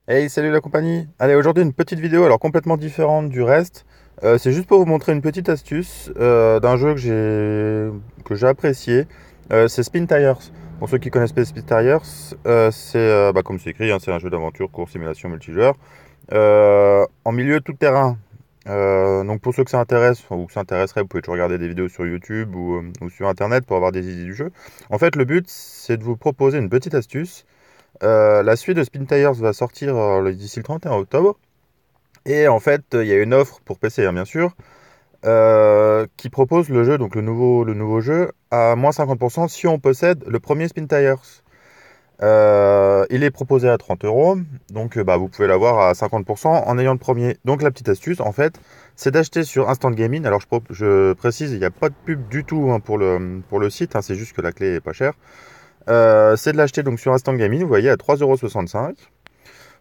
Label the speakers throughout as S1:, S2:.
S1: Hey, salut la compagnie! Allez, aujourd'hui une petite vidéo, alors complètement différente du reste. C'est juste pour vous montrer une petite astuce d'un jeu que j'ai apprécié. C'est Spin Tires. Pour ceux qui connaissent pas Spin Tires, c'est comme c'est écrit, hein, c'est un jeu d'aventure, course, simulation, multijoueur. En milieu tout terrain. Donc pour ceux que ça intéresse, ou que ça intéresserait, vous pouvez toujours regarder des vidéos sur YouTube ou sur Internet pour avoir des idées du jeu. En fait, le but, c'est de vous proposer une petite astuce. La suite de Spin Tires va sortir d'ici le 31 octobre. Et en fait, il y a une offre pour PC, hein, bien sûr, qui propose le jeu, donc le nouveau jeu, à moins 50% si on possède le premier Spin Tires. Il est proposé à 30 euros, donc vous pouvez l'avoir à 50% en ayant le premier. Donc la petite astuce, en fait, c'est d'acheter sur Instant Gaming. Alors je précise, il n'y a pas de pub du tout, hein, pour le site, hein, c'est juste que la clé est pas chère. C'est de l'acheter donc sur Instant Gaming, vous voyez, à 3,65 €.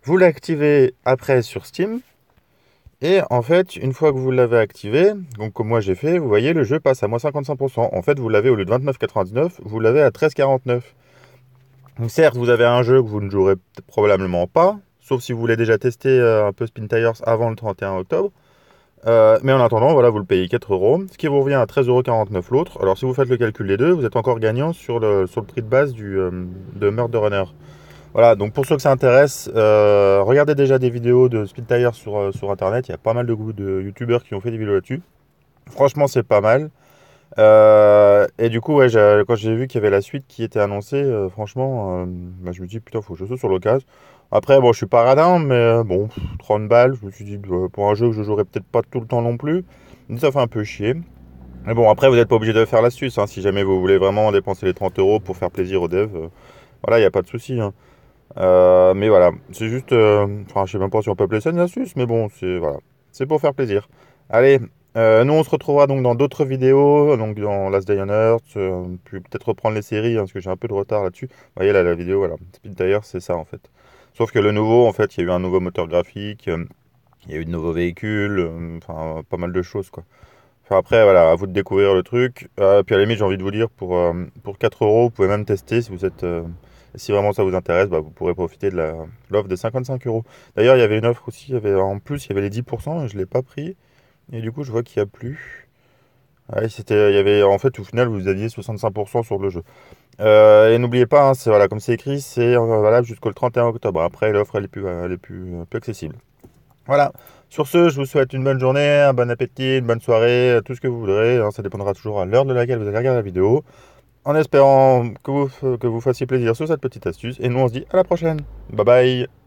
S1: Vous l'activez après sur Steam. Et en fait, une fois que vous l'avez activé, donc comme moi j'ai fait, vous voyez, le jeu passe à moins 55%. En fait, vous l'avez au lieu de 29,99, vous l'avez à 13,49. Donc certes, vous avez un jeu que vous ne jouerez probablement pas, sauf si vous voulez déjà tester un peu Spin Tires avant le 31 octobre. Mais en attendant, voilà, vous le payez 4 euros, ce qui vous revient à 13,49 € l'autre. Alors si vous faites le calcul des deux, vous êtes encore gagnant sur le prix de base de Murder Runner. Voilà, donc pour ceux que ça intéresse, regardez déjà des vidéos de Speed Tire sur internet. Il y a pas mal de youtubeurs qui ont fait des vidéos là-dessus. Franchement, c'est pas mal. Et du coup, ouais, quand j'ai vu qu'il y avait la suite qui était annoncée, franchement, je me dis putain, faut que je saute sur l'occasion. Après, bon, je suis pas radin, mais bon, 30 balles, je me suis dit, pour un jeu que je jouerai peut-être pas tout le temps non plus, ça fait un peu chier. Mais bon, après, vous n'êtes pas obligé de faire l'astuce, hein, si jamais vous voulez vraiment dépenser les 30 euros pour faire plaisir aux devs, voilà, il n'y a pas de souci, hein. Mais voilà, c'est juste. Enfin, je sais même pas si on peut appeler ça une astuce, mais bon, c'est voilà, c'est pour faire plaisir. Allez, nous on se retrouvera donc dans d'autres vidéos, donc dans Last Day on Earth, puis peut-être reprendre les séries, hein, parce que j'ai un peu de retard là-dessus. Vous voyez là la vidéo, voilà, Speed Tire, c'est ça en fait. Sauf que le nouveau, en fait, il y a eu un nouveau moteur graphique, il y a eu de nouveaux véhicules, enfin pas mal de choses quoi. Enfin, après, voilà, à vous de découvrir le truc. Puis à la limite, j'ai envie de vous dire, pour 4 euros, vous pouvez même tester si vous êtes. Si vraiment ça vous intéresse, vous pourrez profiter de l'offre de 55 euros. D'ailleurs, il y avait une offre aussi, en plus, il y avait les 10%, je ne l'ai pas pris. Et du coup, je vois qu'il n'y a plus. Ouais, il y avait, en fait, au final, vous aviez 65% sur le jeu. Et n'oubliez pas, hein, voilà, comme c'est écrit, c'est valable jusqu'au 31 octobre. Après, l'offre, elle est plus accessible. Voilà. Sur ce, je vous souhaite une bonne journée, un bon appétit, une bonne soirée, tout ce que vous voudrez, hein. Ça dépendra toujours à l'heure de laquelle vous allez regarder la vidéo. En espérant que vous fassiez plaisir sur cette petite astuce. Et nous, on se dit à la prochaine. Bye bye.